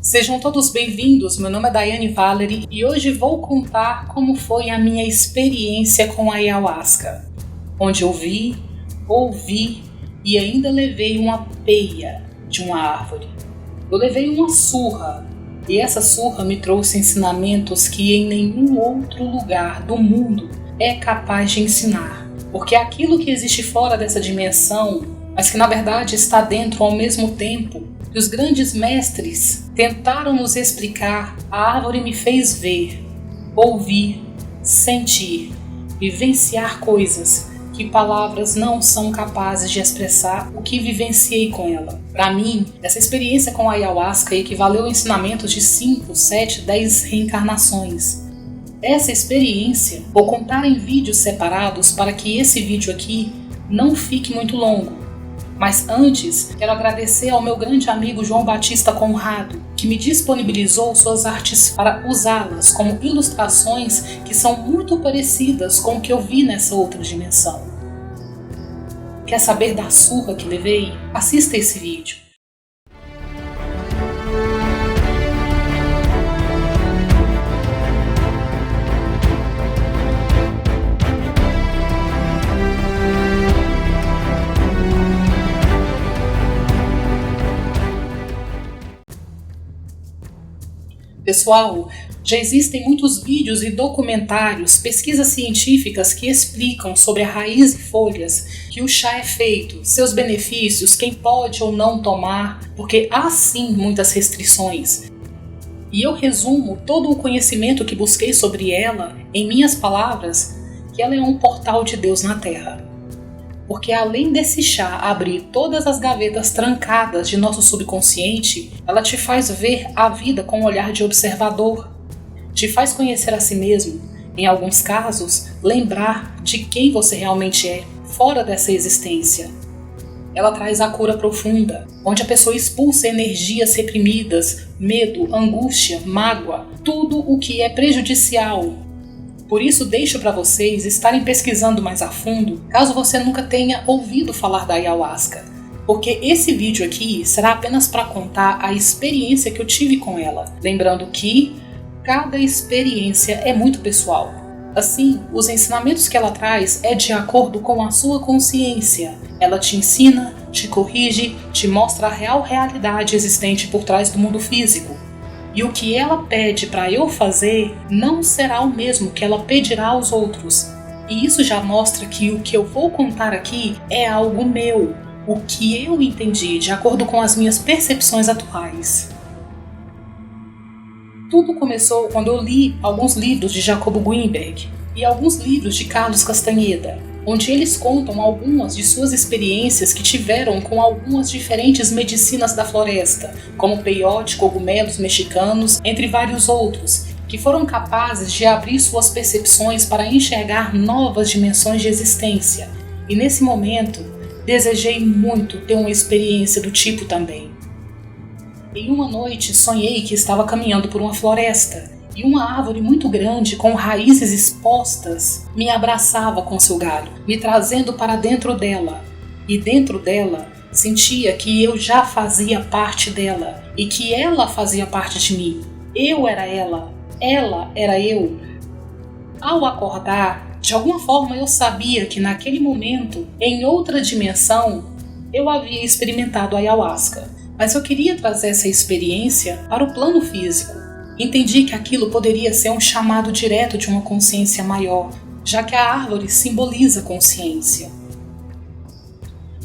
Sejam todos bem-vindos, meu nome é Daiane Valery e hoje vou contar como foi a minha experiência com a ayahuasca, onde eu vi, ouvi e ainda levei uma peia de uma árvore. Eu levei uma surra e essa surra me trouxe ensinamentos que em nenhum outro lugar do mundo é capaz de ensinar, porque aquilo que existe fora dessa dimensão, mas que na verdade está dentro ao mesmo tempo, que os grandes mestres tentaram nos explicar, a árvore me fez ver, ouvir, sentir, vivenciar coisas que palavras não são capazes de expressar o que vivenciei com ela. Para mim, essa experiência com a ayahuasca equivaleu a ensinamentos de 5, 7, 10 reencarnações. Essa experiência vou contar em vídeos separados para que esse vídeo aqui não fique muito longo. Mas antes, quero agradecer ao meu grande amigo João Batista Conrado, que me disponibilizou suas artes para usá-las como ilustrações que são muito parecidas com o que eu vi nessa outra dimensão. Quer saber da surra que levei? Assista esse vídeo. Pessoal, já existem muitos vídeos e documentários, pesquisas científicas que explicam sobre a raiz e folhas que o chá é feito, seus benefícios, quem pode ou não tomar, porque há sim muitas restrições. E eu resumo todo o conhecimento que busquei sobre ela em minhas palavras, que ela é um portal de Deus na Terra. Porque além desse chá abrir todas as gavetas trancadas de nosso subconsciente, ela te faz ver a vida com um olhar de observador, te faz conhecer a si mesmo, em alguns casos, lembrar de quem você realmente é, fora dessa existência. Ela traz a cura profunda, onde a pessoa expulsa energias reprimidas, medo, angústia, mágoa, tudo o que é prejudicial. Por isso deixo para vocês estarem pesquisando mais a fundo, caso você nunca tenha ouvido falar da ayahuasca, porque esse vídeo aqui será apenas para contar a experiência que eu tive com ela, lembrando que cada experiência é muito pessoal. Assim, os ensinamentos que ela traz é de acordo com a sua consciência. Ela te ensina, te corrige, te mostra a real realidade existente por trás do mundo físico. E o que ela pede para eu fazer não será o mesmo que ela pedirá aos outros. E isso já mostra que o que eu vou contar aqui é algo meu, o que eu entendi de acordo com as minhas percepções atuais. Tudo começou quando eu li alguns livros de Jacobo Greenberg e alguns livros de Carlos Castaneda, onde eles contam algumas de suas experiências que tiveram com algumas diferentes medicinas da floresta, como peiote, cogumelos mexicanos, entre vários outros, que foram capazes de abrir suas percepções para enxergar novas dimensões de existência. E nesse momento, desejei muito ter uma experiência do tipo também. Em uma noite, sonhei que estava caminhando por uma floresta, e uma árvore muito grande, com raízes expostas, me abraçava com seu galho, me trazendo para dentro dela. E dentro dela, sentia que eu já fazia parte dela, e que ela fazia parte de mim. Eu era ela era eu. Ao acordar, de alguma forma eu sabia que naquele momento, em outra dimensão, eu havia experimentado a ayahuasca. Mas eu queria trazer essa experiência para o plano físico. Entendi que aquilo poderia ser um chamado direto de uma consciência maior, já que a árvore simboliza consciência.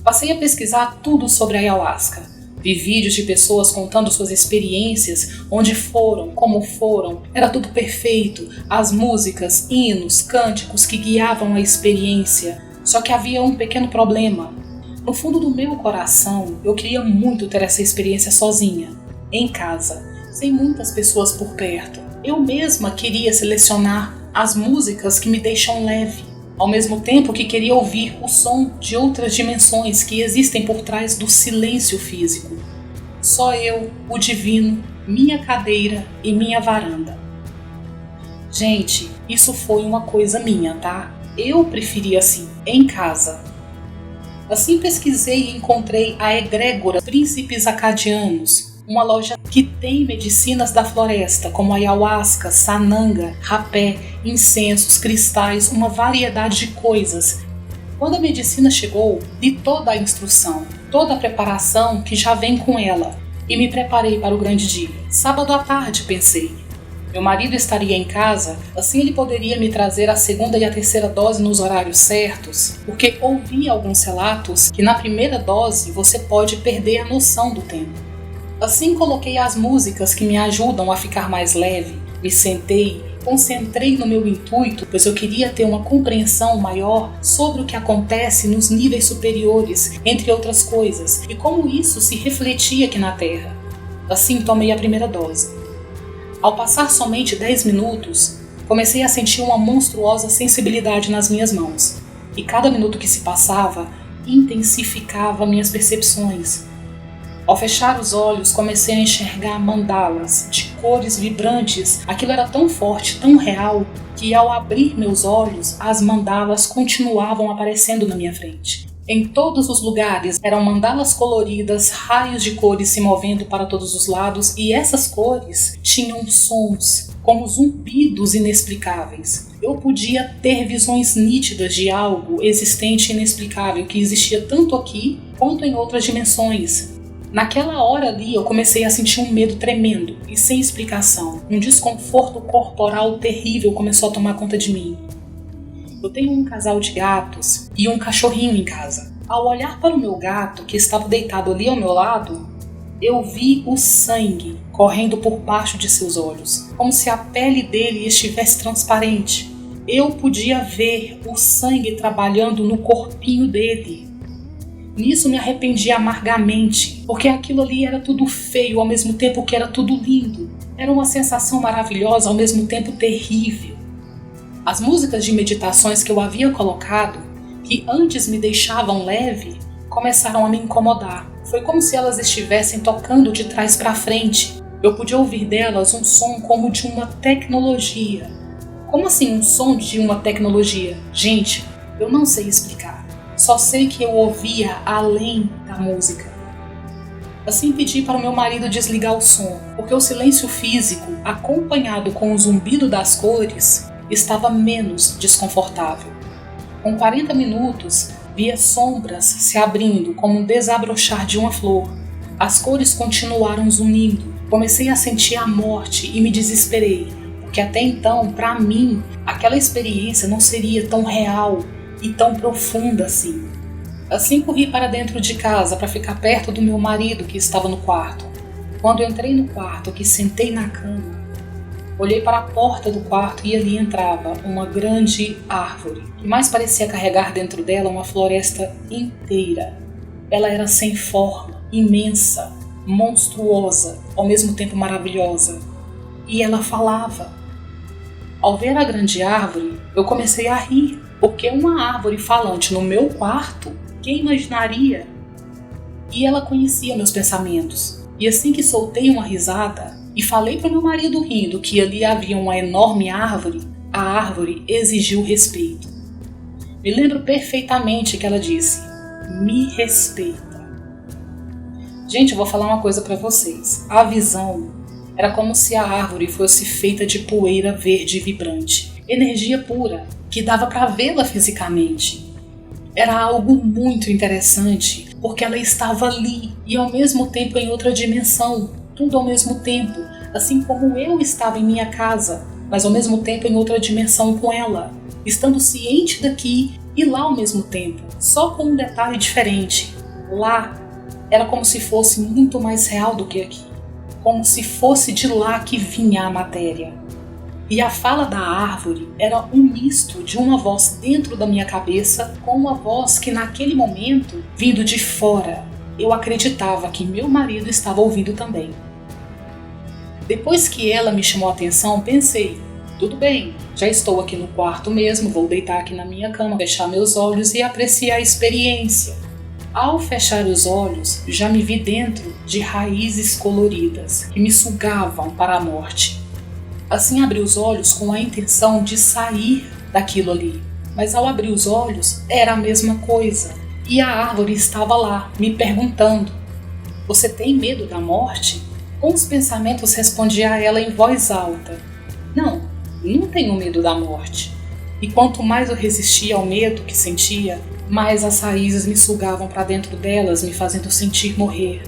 Passei a pesquisar tudo sobre a ayahuasca. Vi vídeos de pessoas contando suas experiências, onde foram, como foram, era tudo perfeito, as músicas, hinos, cânticos que guiavam a experiência. Só que havia um pequeno problema. No fundo do meu coração, eu queria muito ter essa experiência sozinha, em casa, sem muitas pessoas por perto. Eu mesma queria selecionar as músicas que me deixam leve, ao mesmo tempo que queria ouvir o som de outras dimensões que existem por trás do silêncio físico. Só eu, o divino, minha cadeira e minha varanda. Gente, isso foi uma coisa minha, tá? Eu preferia assim, em casa. Assim pesquisei e encontrei a egrégora Príncipes Acadianos, uma loja que tem medicinas da floresta, como ayahuasca, sananga, rapé, incensos, cristais, uma variedade de coisas. Quando a medicina chegou, li toda a instrução, toda a preparação que já vem com ela, e me preparei para o grande dia. Sábado à tarde, pensei. Meu marido estaria em casa, assim ele poderia me trazer a segunda e a terceira dose nos horários certos, porque ouvi alguns relatos que na primeira dose você pode perder a noção do tempo. Assim coloquei as músicas que me ajudam a ficar mais leve, me sentei, concentrei no meu intuito, pois eu queria ter uma compreensão maior sobre o que acontece nos níveis superiores, entre outras coisas, e como isso se refletia aqui na Terra. Assim tomei a primeira dose. Ao passar somente 10 minutos, comecei a sentir uma monstruosa sensibilidade nas minhas mãos, e cada minuto que se passava, intensificava minhas percepções. Ao fechar os olhos, comecei a enxergar mandalas de cores vibrantes. Aquilo era tão forte, tão real, que ao abrir meus olhos, as mandalas continuavam aparecendo na minha frente. Em todos os lugares eram mandalas coloridas, raios de cores se movendo para todos os lados, e essas cores tinham sons, como zumbidos inexplicáveis. Eu podia ter visões nítidas de algo existente e inexplicável que existia tanto aqui quanto em outras dimensões. Naquela hora ali eu comecei a sentir um medo tremendo e sem explicação. Um desconforto corporal terrível começou a tomar conta de mim. Eu tenho um casal de gatos e um cachorrinho em casa. Ao olhar para o meu gato, que estava deitado ali ao meu lado, eu vi o sangue correndo por baixo de seus olhos, como se a pele dele estivesse transparente. Eu podia ver o sangue trabalhando no corpinho dele. Nisso me arrependi amargamente, porque aquilo ali era tudo feio ao mesmo tempo que era tudo lindo. Era uma sensação maravilhosa ao mesmo tempo terrível. As músicas de meditações que eu havia colocado, que antes me deixavam leve, começaram a me incomodar. Foi como se elas estivessem tocando de trás para frente. Eu podia ouvir delas um som como de uma tecnologia. Como assim um som de uma tecnologia? Gente, eu não sei explicar. Só sei que eu ouvia além da música. Assim pedi para o meu marido desligar o som, porque o silêncio físico, acompanhado com o zumbido das cores, estava menos desconfortável. Com 40 minutos, via sombras se abrindo como um desabrochar de uma flor. As cores continuaram zunindo. Comecei a sentir a morte e me desesperei, porque até então, para mim, aquela experiência não seria tão real e tão profunda assim. Assim corri para dentro de casa para ficar perto do meu marido que estava no quarto. Quando entrei no quarto, que sentei na cama, olhei para a porta do quarto e ali entrava uma grande árvore, que mais parecia carregar dentro dela uma floresta inteira. Ela era sem forma, imensa, monstruosa, ao mesmo tempo maravilhosa. E ela falava. Ao ver a grande árvore, eu comecei a rir, porque uma árvore falante no meu quarto, quem imaginaria? E ela conhecia meus pensamentos. E assim que soltei uma risada e falei para o meu marido rindo que ali havia uma enorme árvore, a árvore exigiu respeito. Me lembro perfeitamente que ela disse: "Me respeita". Gente, eu vou falar uma coisa para vocês. A visão era como se a árvore fosse feita de poeira verde vibrante, energia pura, que dava para vê-la fisicamente. Era algo muito interessante, porque ela estava ali e ao mesmo tempo em outra dimensão, tudo ao mesmo tempo, assim como eu estava em minha casa, mas ao mesmo tempo em outra dimensão com ela, estando ciente daqui e lá ao mesmo tempo, só com um detalhe diferente. Lá era como se fosse muito mais real do que aqui, como se fosse de lá que vinha a matéria. E a fala da árvore era um misto de uma voz dentro da minha cabeça com uma voz que naquele momento, vindo de fora, eu acreditava que meu marido estava ouvindo também. Depois que ela me chamou a atenção, pensei: tudo bem, já estou aqui no quarto mesmo, vou deitar aqui na minha cama, fechar meus olhos e apreciar a experiência. Ao fechar os olhos, já me vi dentro de raízes coloridas que me sugavam para a morte. Assim abri os olhos com a intenção de sair daquilo ali. Mas ao abrir os olhos, era a mesma coisa. E a árvore estava lá, me perguntando: "Você tem medo da morte?" Com os pensamentos respondi a ela em voz alta: não tenho medo da morte. E quanto mais eu resistia ao medo que sentia, mais as raízes me sugavam para dentro delas, me fazendo sentir morrer.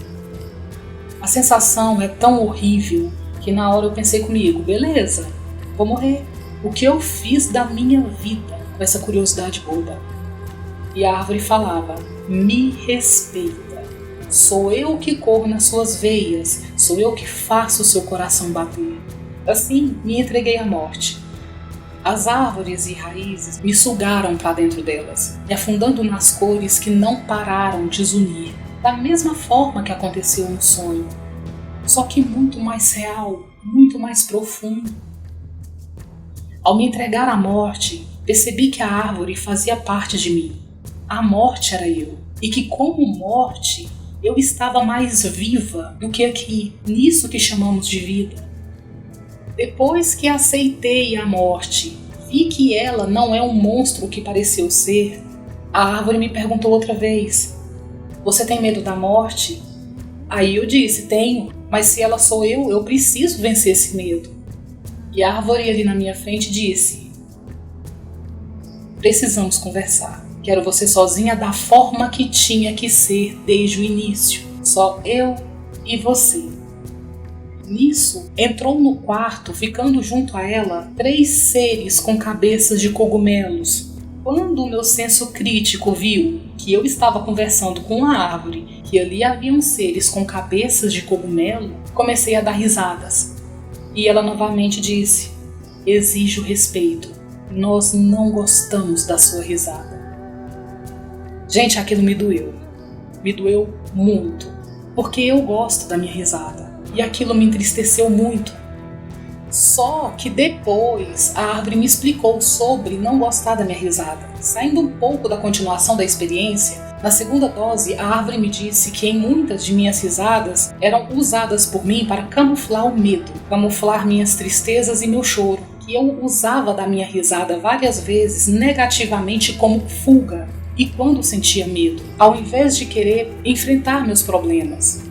A sensação é tão horrível que na hora eu pensei comigo: beleza, vou morrer. O que eu fiz da minha vida com essa curiosidade boba? E a árvore falava: me respeita. Sou eu que corro nas suas veias, sou eu que faço o seu coração bater. Assim, me entreguei à morte. As árvores e raízes me sugaram para dentro delas, me afundando nas cores que não pararam de zunir, da mesma forma que aconteceu no sonho, só que muito mais real, muito mais profundo. Ao me entregar à morte, percebi que a árvore fazia parte de mim. A morte era eu, e que como morte, eu estava mais viva do que aqui, nisso que chamamos de vida. Depois que aceitei a morte, vi que ela não é um monstro que pareceu ser, a árvore me perguntou outra vez: você tem medo da morte? Aí eu disse: tenho, mas se ela sou eu preciso vencer esse medo. E a árvore ali na minha frente disse: precisamos conversar. Quero você sozinha da forma que tinha que ser desde o início. Só eu e você. Nisso, entrou no quarto, ficando junto a ela, 3 seres com cabeças de cogumelos. Quando o meu senso crítico viu que eu estava conversando com a árvore, que ali haviam seres com cabeças de cogumelo, comecei a dar risadas. E ela novamente disse: exijo respeito. Nós não gostamos da sua risada. Gente, aquilo me doeu. Me doeu muito, porque eu gosto da minha risada. E aquilo me entristeceu muito. Só que depois a árvore me explicou sobre não gostar da minha risada. Saindo um pouco da continuação da experiência, na segunda dose a árvore me disse que em muitas de minhas risadas eram usadas por mim para camuflar o medo, camuflar minhas tristezas e meu choro, que eu usava da minha risada várias vezes negativamente como fuga. E quando sentia medo, ao invés de querer enfrentar meus problemas.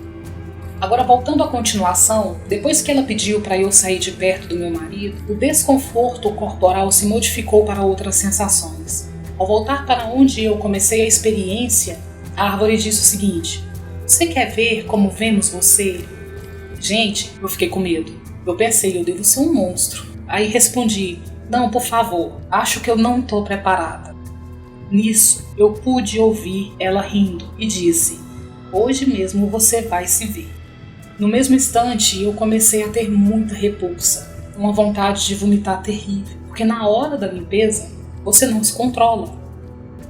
Agora, voltando à continuação, depois que ela pediu para eu sair de perto do meu marido, o desconforto corporal se modificou para outras sensações. Ao voltar para onde eu comecei a experiência, a árvore disse o seguinte: você quer ver como vemos você? Gente, eu fiquei com medo. Eu pensei: eu devo ser um monstro. Aí respondi: não, por favor, acho que eu não estou preparada. Nisso, eu pude ouvir ela rindo e disse: hoje mesmo você vai se ver. No mesmo instante, eu comecei a ter muita repulsa, uma vontade de vomitar terrível, porque na hora da limpeza, você não se controla.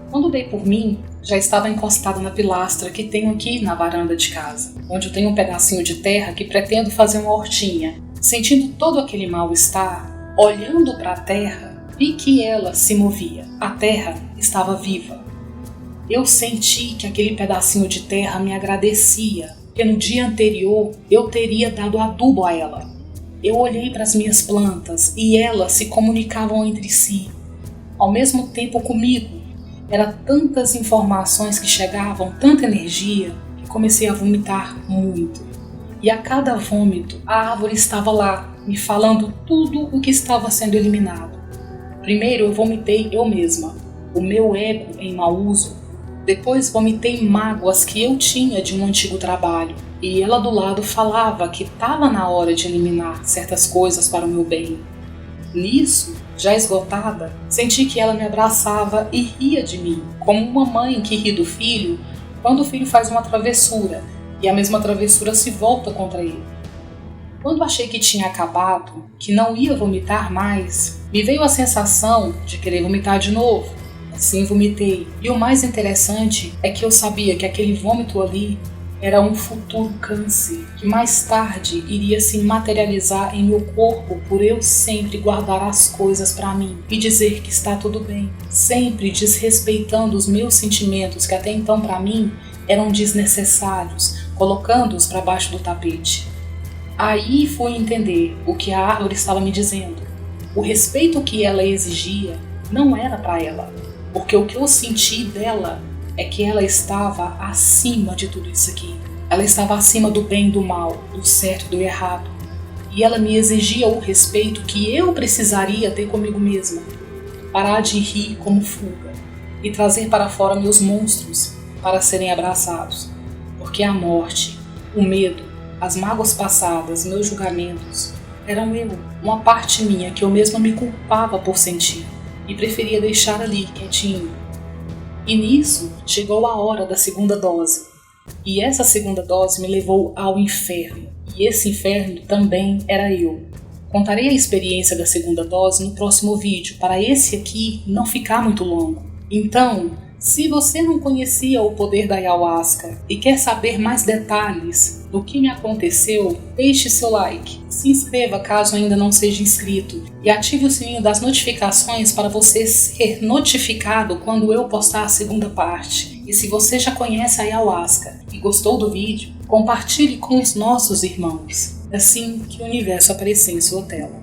Quando dei por mim, já estava encostada na pilastra que tenho aqui na varanda de casa, onde eu tenho um pedacinho de terra que pretendo fazer uma hortinha. Sentindo todo aquele mal-estar, olhando para a terra, vi que ela se movia. A terra estava viva. Eu senti que aquele pedacinho de terra me agradecia, porque no dia anterior eu teria dado adubo a ela. Eu olhei para as minhas plantas e elas se comunicavam entre si, ao mesmo tempo comigo. Eram tantas informações que chegavam, tanta energia, que comecei a vomitar muito. E a cada vômito, a árvore estava lá, me falando tudo o que estava sendo eliminado. Primeiro eu vomitei eu mesma, o meu ego em mau uso. Depois vomitei mágoas que eu tinha de um antigo trabalho. E ela do lado falava que estava na hora de eliminar certas coisas para o meu bem. Nisso, já esgotada, senti que ela me abraçava e ria de mim, como uma mãe que ri do filho quando o filho faz uma travessura e a mesma travessura se volta contra ele. Quando achei que tinha acabado, que não ia vomitar mais, me veio a sensação de querer vomitar de novo. Assim vomitei. E o mais interessante é que eu sabia que aquele vômito ali era um futuro câncer, que mais tarde iria se materializar em meu corpo por eu sempre guardar as coisas para mim e dizer que está tudo bem, sempre desrespeitando os meus sentimentos que até então para mim eram desnecessários, colocando-os para baixo do tapete. Aí fui entender o que a árvore estava me dizendo. O respeito que ela exigia não era para ela, porque o que eu senti dela é que ela estava acima de tudo isso aqui. Ela estava acima do bem e do mal, do certo e do errado. E ela me exigia o respeito que eu precisaria ter comigo mesma. Parar de rir como fuga e trazer para fora meus monstros para serem abraçados. Porque a morte, o medo, as mágoas passadas, meus julgamentos, eram eu, uma parte minha que eu mesma me culpava por sentir e preferia deixar ali quietinho. E nisso chegou a hora da segunda dose. E essa segunda dose me levou ao inferno. E esse inferno também era eu. Contarei a experiência da segunda dose no próximo vídeo, para esse aqui não ficar muito longo. Então, se você não conhecia o poder da ayahuasca e quer saber mais detalhes do que me aconteceu, deixe seu like, se inscreva caso ainda não seja inscrito e ative o sininho das notificações para você ser notificado quando eu postar a segunda parte. E se você já conhece a ayahuasca e gostou do vídeo, compartilhe com os nossos irmãos, assim que o universo aparecer em sua tela.